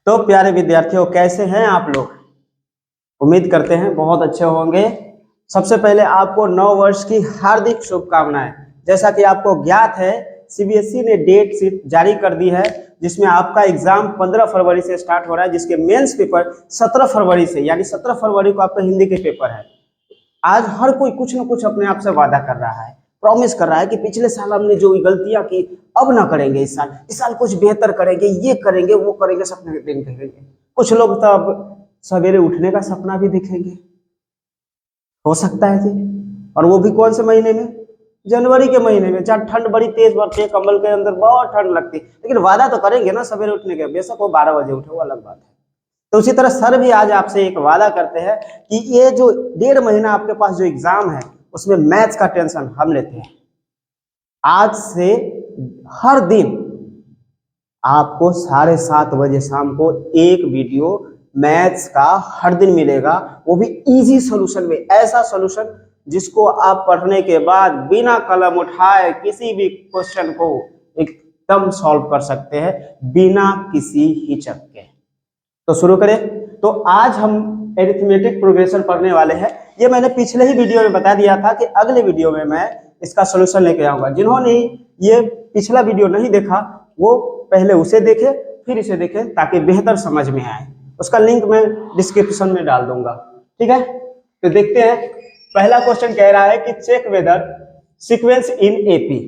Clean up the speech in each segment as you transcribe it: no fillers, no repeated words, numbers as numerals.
तो प्यारे विद्यार्थियों, कैसे हैं आप लोग? उम्मीद करते हैं बहुत अच्छे होंगे। सबसे पहले आपको नव वर्ष की हार्दिक शुभकामनाएं। जैसा कि आपको ज्ञात है, सीबीएसई ने डेट शीट जारी कर दी है जिसमें आपका एग्जाम 15 फरवरी से स्टार्ट हो रहा है, जिसके मेंस पेपर 17 फरवरी से, यानी 17 फरवरी को आपका हिंदी के पेपर है। आज हर कोई कुछ न कुछ अपने आप से वादा कर रहा है, प्रॉमिस कर रहा है कि पिछले साल हमने जो गलतियां की अब ना करेंगे, इस साल कुछ बेहतर करेंगे, ये करेंगे वो करेंगे, सपने दिन करेंगे। कुछ लोग तो अब सवेरे उठने का सपना भी दिखेंगे, हो सकता है जी। और वो भी कौन से महीने में? जनवरी के महीने में, जहाँ ठंड बड़ी तेज बढ़ती है, कम्बल के अंदर बहुत ठंड लगती है, लेकिन वादा तो करेंगे ना सवेरे उठने का। बेशक वो 12 बजे उठे, वो अलग बात है। तो उसी तरह सर भी आज आपसे एक वादा करते हैं कि ये जो 1.5 महीना आपके पास जो एग्जाम है, उसमें मैथ्स का टेंशन हम लेते हैं। आज से हर दिन आपको 7:30 बजे शाम को एक वीडियो मैथ्स का हर दिन मिलेगा, वो भी इजी सॉल्यूशन में। ऐसा सॉल्यूशन जिसको आप पढ़ने के बाद बिना कलम उठाए किसी भी क्वेश्चन को एकदम सॉल्व कर सकते हैं, बिना किसी हिचक के। तो शुरू करें। तो आज हम एरिथमेटिक प्रोग्रेशन पढ़ने वाले हैं। ये मैंने पिछले ही वीडियो में बता दिया था कि अगले वीडियो में मैं इसका सॉल्यूशन लेके आऊंगा। जिन्होंने ये पिछला वीडियो नहीं देखा, वो पहले उसे देखे फिर इसे देखे, ताकि बेहतर समझ में आए। उसका लिंक मैं डिस्क्रिप्शन में डाल दूंगा, ठीक है? तो देखते हैं। पहला क्वेश्चन कह रहा है कि check whether sequence in AP,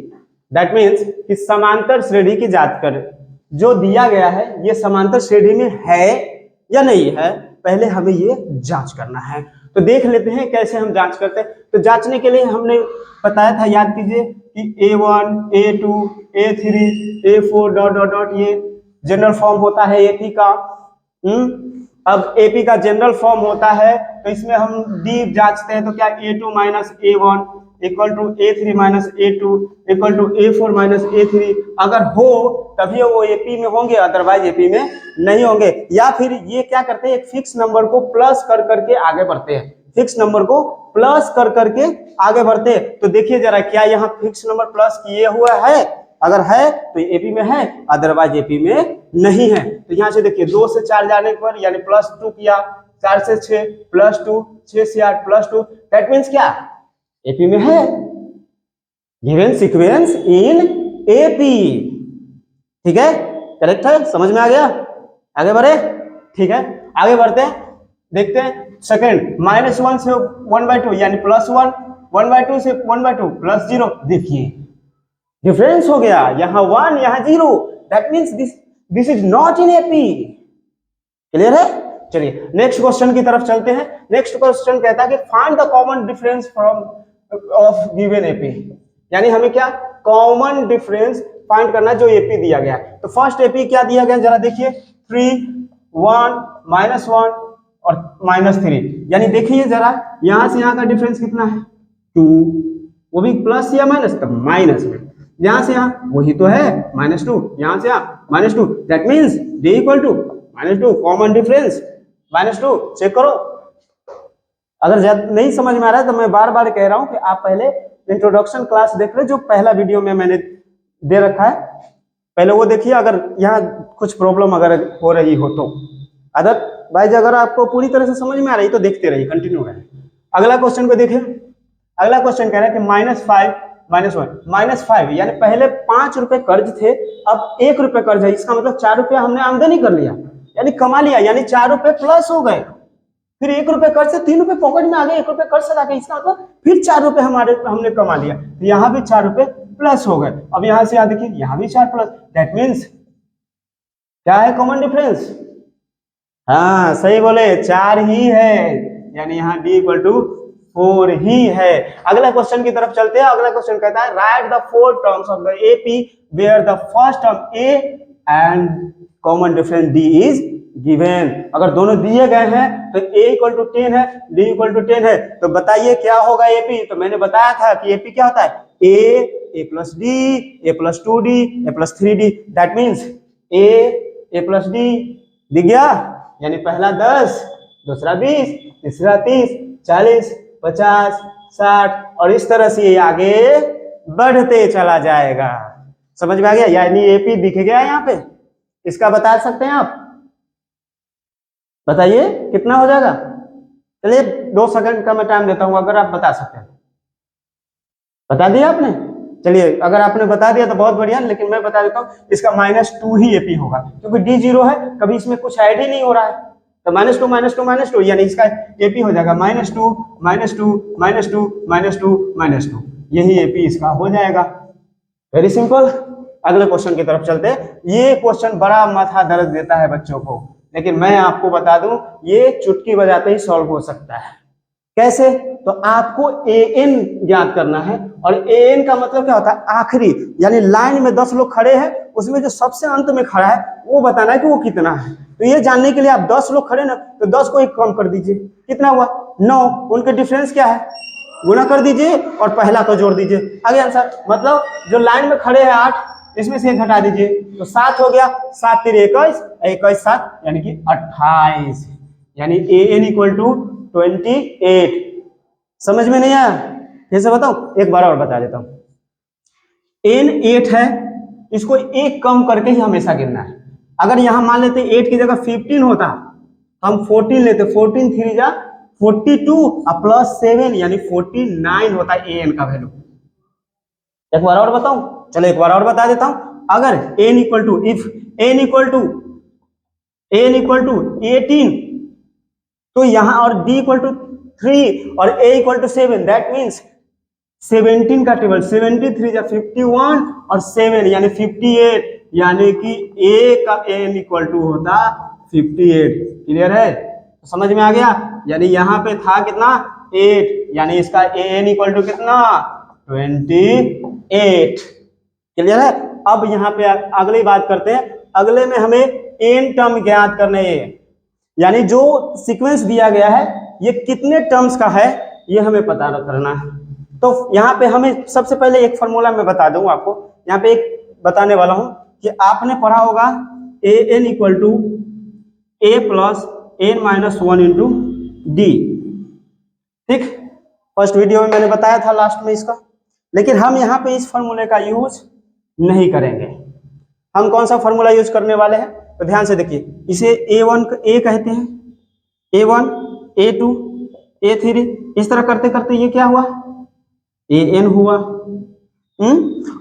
that means कि समांतर श्रेणी की जांच कर। जो दिया गया है ये समांतर श्रेणी में है या नहीं है, पहले हमें ये जांच करना है। तो देख लेते हैं कैसे हम जांच करते हैं। तो जांचने के लिए हमने बताया था, याद कीजिए कि A1, A2, A3, A4 dot dot dot, ये जनरल फॉर्म होता है एपी का। अब एपी का जनरल फॉर्म होता है, तो इसमें हम डी जांचते हैं। तो क्या A2 minus A1 equal to A3 minus A2 equal to A4 minus A3। अगर हो तभी वो एपी में होंगे, अदरवाइज एपी में नहीं होंगे। या फिर ये क्या करते हैं, एक फिक्स नंबर को प्लस कर करके आगे बढ़ते हैं, फिक्स नंबर को प्लस कर करके आगे बढ़ते हैं। तो देखिए जरा, क्या यहाँ फिक्स नंबर प्लस किए हुआ है? अगर है तो एपी में है, अदरवाइज एपी में नहीं है। तो यहाँ से देखिए, 2 से 4 जाने पर यानी +2 किया, 4 से 6 +2, 6 से 8 +2, दैट मीन्स क्या? एपी में है। गिवन सीक्वेंस इन एपी, ठीक है? करेक्ट है, समझ में आ गया? आगे बढ़े, ठीक है? आगे बढ़ते हैं, देखते हैं। सेकंड, -1 से 1/2 यानी +1, 1/2 से 1/2 +0। देखिए डिफरेंस हो गया, यहाँ 1 यहाँ 0, that means this is not in AP. Clear है? चलिए नेक्स्ट क्वेश्चन की तरफ चलते हैं। नेक्स्ट क्वेश्चन कहता है कि find the common difference from of given AP, यानी हमें क्या कॉमन डिफरेंस फाइंड करना जो एपी दिया गया है। तो फर्स्ट एपी क्या दिया गया, जरा देखिए, 3, 1, -1 और -3। यानी देखिए जरा, यहां से यहां का डिफरेंस कितना है? 2, वो भी प्लस या माइनस? तब माइनस में। यहां से यहां वही तो है, -2, यहां से यहां -2, that means D equal to -2, common difference -2। Check करो। अगर नहीं समझ में आ रहा है तो मैं बार बार कह रहा हूं कि आप पहले इंट्रोडक्शन क्लास देख रहे, जो पहला वीडियो में मैंने दे रखा है, पहले वो देखिए। अगर यहाँ कुछ प्रॉब्लम अगर हो रही हो तो, अदरवाइज अगर आपको पूरी तरह से समझ में आ रही तो देखते रहिए, कंटिन्यू रहे। अगला क्वेश्चन को देखिए। अगला क्वेश्चन कह रहा है कि -5 -5 यानी पहले 5 रुपए कर्ज थे, अब 1 रुपए कर्ज है। इसका मतलब 4 रुपया हमने आमदनी कर लिया, यानी कमा लिया, यानी 4 रुपए प्लस हो गए। फिर 1 रुपए कर्ज से 3 रुपए पॉकेट में आ गए, 1 रुपए कर्ज से लाके, इसका मतलब फिर 4 रुपए हमने कमा लिया। तो यहाँ भी 4 रुपए प्लस हो गए। अब यहाँ से यहाँ देखिए, यहाँ भी 4 प्लस, दैट मीन्स क्या है कॉमन डिफरेंस? हाँ सही बोले, 4 ही है, यानी यहाँ डी इक्वल टू 4 ही है। अगला क्वेश्चन की तरफ चलते हैं। अगला क्वेश्चन कहता है write the 4 terms of the AP where the first term A and common difference D is given. अगर दोनों दिए गए हैं तो a इक्वल टू 10 है, d इक्वल टू 10 है, तो बताइए क्या होगा एपी? तो मैंने बताया था कि एपी क्या होता है, a plus D, a plus 2d, a plus 3d, that means a plus D दिख गया, यानी पहला 10, दूसरा 20, तीसरा 30, 40, 50, 60 और इस तरह से आगे बढ़ते चला जाएगा। समझ में आ गया? यानी एपी दिख गया यहाँ पे, इसका बता सकते हैं आप। बताइए कितना हो जाएगा। चलिए 2 सेकंड का मैं टाइम देता हूं, अगर आप बता सकते हैं। बता दिया आपने? चलिए अगर आपने बता दिया तो बहुत बढ़िया, लेकिन मैं बता देता हूँ इसका -2 ही एपी होगा, क्योंकि डी 0 है, कभी इसमें कुछ ऐड ही नहीं हो रहा है, तो -2 -2 -2 यानी इसका एपी हो जाएगा -2 -2 -2 -2 -2, यही एपी इसका हो जाएगा। Very simple. अगले क्वेश्चन की तरफ चलते हैं। ये क्वेश्चन बड़ा माथा दर्द देता है बच्चों को, लेकिन मैं आपको बता दूं ये चुटकी बजाते ही सॉल्व हो सकता है। कैसे? तो आपको an ज्ञात करना है, और an का मतलब क्या होता है? आखिरी, यानी लाइन में 10 लोग खड़े हैं, उसमें जो सबसे अंत में खड़ा है वो बताना है कि वो कितना है। तो ये जानने के लिए आप 10 लोग खड़े ना, तो 10 को एक कम कर दीजिए, कितना हुआ? 9। उनके डिफरेंस क्या है? गुना कर दीजिए और पहला को जोड़ दीजिए, आगे आंसर। मतलब जो लाइन में खड़े हैं 8, इसमें से 1 घटा दीजिए तो 7 हो गया। 7 3 21, 21 7 यानी कि 28, यानी an इक्वल टू 28। समझ में नहीं आया? फिर से बताऊं, एक बार और बता देता हूं। n 8 है, इसको एक कम करके ही हमेशा गिनना है। अगर यहां मान लेते 8 की जगह 15 होता, हम 14 लेते, 14 3 जा 42 प्लस 7 यानी 49 होता है an का वैल्यू। एक बार और बताऊं? चलो एक बार और बता देता हूं। अगर n equal to, if n equal to 18, तो यहां और d इक्वल टू 3 और a equal to 7, that means 17 का टेबल, 73 या 51 और 7 यानी 58, यानी कि a का n इक्वल टू होता 58। क्लियर है? तो समझ में आ गया? यानी यहाँ पे था कितना? 8, यानी इसका an इक्वल टू कितना? 28। क्लियर है? अब यहाँ पे अगली बात करते हैं। अगले में हमें n टर्म ज्ञात करने हैं, यानी जो सीक्वेंस दिया गया है ये कितने टर्म्स का है ये हमें पता करना है। तो यहाँ पे हमें सबसे पहले एक फॉर्मूला मैं बता दूं आपको, यहाँ पे एक बताने वाला हूं कि आपने पढ़ा होगा an equal to a plus n minus 1 into D. ठीक, फर्स्ट वीडियो में मैंने बताया था लास्ट में इसका, लेकिन हम यहाँ पे इस फॉर्मूले का यूज नहीं करेंगे। हम कौन सा फॉर्मूला यूज करने वाले हैं? तो ध्यान से देखिए, इसे a1 a कहते हैं, a1 a2 a3, इस तरह करते करते ये क्या हुआ? an हुआ।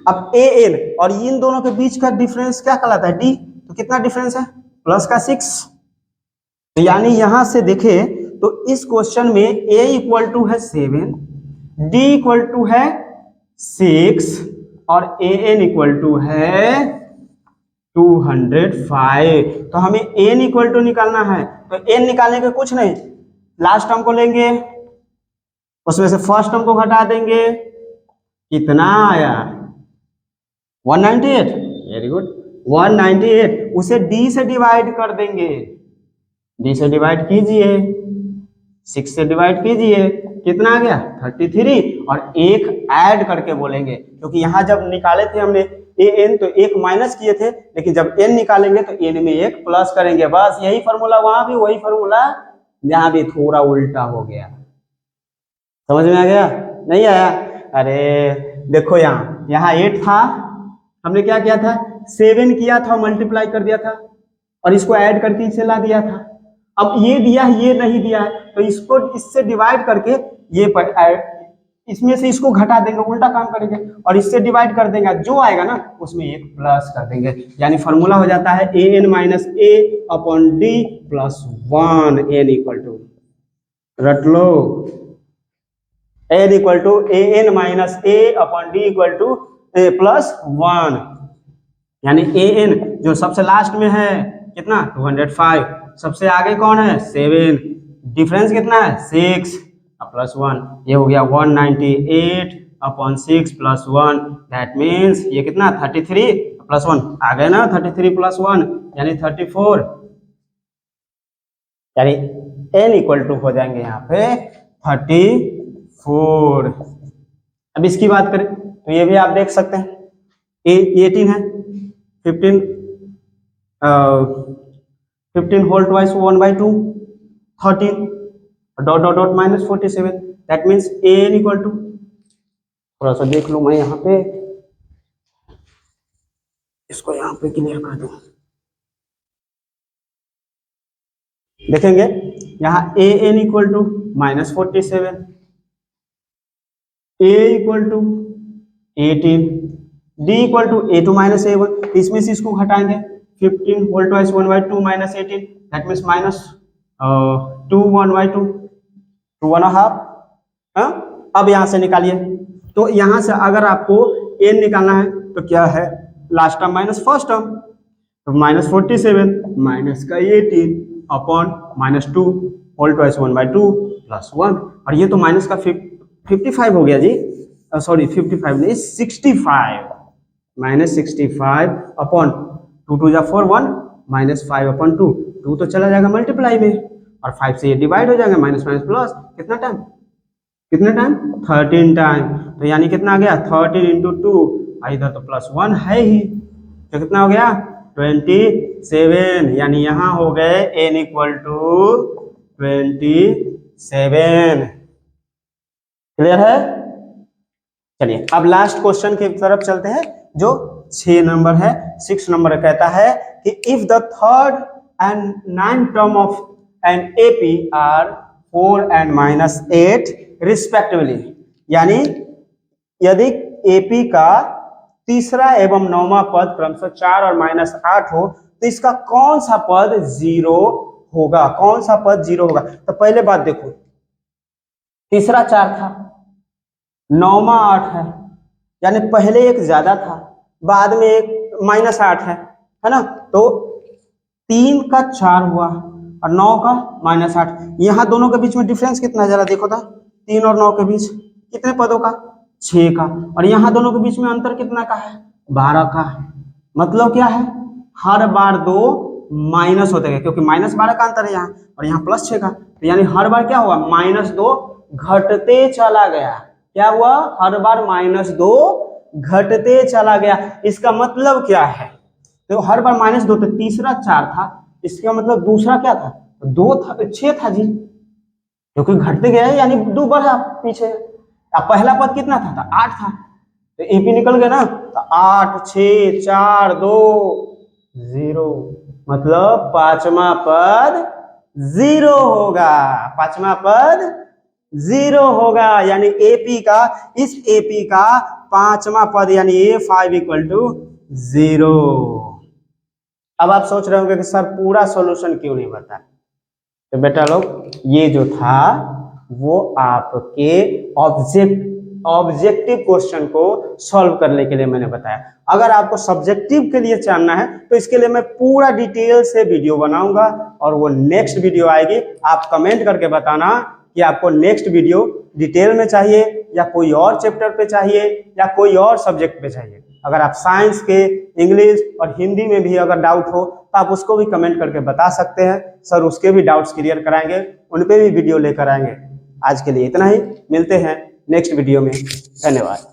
अब an और इन दोनों के बीच का डिफरेंस क्या कहलाता है? d। तो कितना डिफरेंस है? प्लस का 6। तो यानी यहां से देखें तो इस क्वेश्चन में a इक्वल टू है 7, d इक्वल टू है 6 और an इक्वल टू है 205। तो हमें n इक्वल टू निकालना है, तो n निकालने के कुछ नहीं, लास्ट टर्म को लेंगे, उसमें से फर्स्ट टर्म को घटा देंगे, कितना आया? 198। Very good, 198। उसे d से डिवाइड कर देंगे, d से डिवाइड कीजिए, 6 से डिवाइड कीजिए, कितना आ गया? 33। और एक ऐड करके बोलेंगे, क्योंकि यहां जब निकाले थे हमने an तो एक माइनस किए थे, लेकिन जब n निकालेंगे तो n में एक प्लस करेंगे। बस यही फॉर्मूला, वहां भी वही फॉर्मूला, यहां भी थोड़ा उल्टा हो गया। समझ में आ गया? नहीं आया? अरे देखो, यहाँ 8 था, हमने क्या किया था? 7 किया था, मल्टीप्लाई कर दिया था, और इसको ऐड करके इसे ला दिया था। अब ये दिया है, ये नहीं दिया है, तो इसको इससे डिवाइड करके ये इसमें से इसको घटा देंगे, उल्टा काम करेंगे, और इससे डिवाइड कर देंगे, जो आएगा ना उसमें एक प्लस कर देंगे। यानी फॉर्मूला हो जाता है an minus a upon d plus 1। n equal to, रट लो, n equal to an minus a upon d equal to a plus 1, यानी an जो सबसे लास्ट में है कितना? 205, सबसे आगे कौन है? 7, डिफरेंस कितना है? 6 प्लस 1, ये हो गया 198 अपॉन 6 प्लस 1, दैट मीन्स ये कितना? 33 प्लस 1 आ गए ना, 33 प्लस 1 यानी 34, यानी n इक्वल टू हो जाएंगे यहाँ पे 34। अब इसकी बात करें तो ये भी आप देख सकते हैं, 18 है, 15 whole twice 1/2, 13 dot dot dot minus 47, that means an equal to, थोड़ा सा देख लूं मैं यहाँ पे, इसको यहाँ पे क्लियर कर दूं। देखेंगे यहाँ A N equal to -47, A equal to 18, D equal to A two -a1, इसमें से इसको हटाएंगे 15 होल ट्वाइस 1/2 -18 दैट मीन्स -2 1/2 2 1/2। हाँ, अब यहाँ से निकालिए। तो यहाँ से अगर आपको n निकालना है तो क्या है, last term minus first term, तो -47 माइनस का 18 अपॉन -2 होल ट्वाइस 1/2 प्लस 1, और ये तो माइनस का 55 हो गया जी, सॉरी 55 नहीं 65, -65 अपॉन 2 2 जा 4 1 -5 अपॉन 2, 2 तो चला जाएगा मल्टीप्लाई में और 5 से ये डिवाइड हो जाएगा, माइनस माइनस प्लस, कितना टाइम 13 टाइम, तो यानी कितना आ गया 13 इंटू 2, इधर तो प्लस 1 है ही, तो कितना हो गया 27, यानी यहाँ हो गए n इक्वल टू 27। क्लियर है? चलिए अब लास्ट क्वेश्चन की तरफ चलते हैं जो 6 नंबर है। 6 नंबर कहता है कि if the third and 9th term of an AP are 4 and -8 respectively, यानी यदि एपी का तीसरा एवं 9वां पद क्रमशः 4 और -8 हो तो इसका कौन सा पद 0 होगा, कौन सा पद 0 होगा। तो पहले बात देखो, तीसरा 4 था, 9वां 8 है, यानी पहले एक ज्यादा था बाद में एक -8 है ना, तो 3 का 4 हुआ और 9 का -8, यहाँ दोनों के बीच में डिफरेंस कितना है जरा देखो था, 3 और 9 के बीच कितने पदों का, 6 का, और यहाँ दोनों के बीच में अंतर कितना का है, 12 का। मतलब क्या है, हर बार 2 माइनस होते गए, क्योंकि -12 का अंतर है यहाँ और यहाँ +6 का, तो यानी हर बार क्या हुआ, -2 घटते चला गया। क्या हुआ, हर बार -2 घटते चला गया। इसका मतलब क्या है, तो हर बार -2, तो तीसरा 4 था, इसका मतलब दूसरा क्या था, 2 था, 6 था जी, क्योंकि घटते गया है यानी 2 बढ़ा पीछे। अब पहला पद कितना था, 8 था, तो एपी निकल गया ना, तो 8 6 4 2 0, मतलब 5वां पद 0 होगा, 5वां पद 0 होगा, यानी एपी का, इस एपी का 5वां पद यानी A5 इक्वल टू 0। अब आप सोच रहे होंगे कि सर पूरा सॉल्यूशन क्यों नहीं बताया, तो बेटा लोग ये जो था वो आपके ऑब्जेक्टिव क्वेश्चन को सॉल्व करने के लिए मैंने बताया। अगर आपको सब्जेक्टिव के लिए जानना है तो इसके लिए मैं पूरा डिटेल से वीडियो बनाऊंगा और वो नेक्स्ट वीडियो आएगी। आप कमेंट करके बताना कि आपको नेक्स्ट वीडियो डिटेल में चाहिए या कोई और चैप्टर पे चाहिए या कोई और सब्जेक्ट पे चाहिए। अगर आप साइंस के, इंग्लिश और हिंदी में भी अगर डाउट हो तो आप उसको भी कमेंट करके बता सकते हैं, सर उसके भी डाउट्स क्लियर कराएंगे, उन पे भी वीडियो लेकर आएंगे। आज के लिए इतना ही, मिलते हैं नेक्स्ट वीडियो में, धन्यवाद।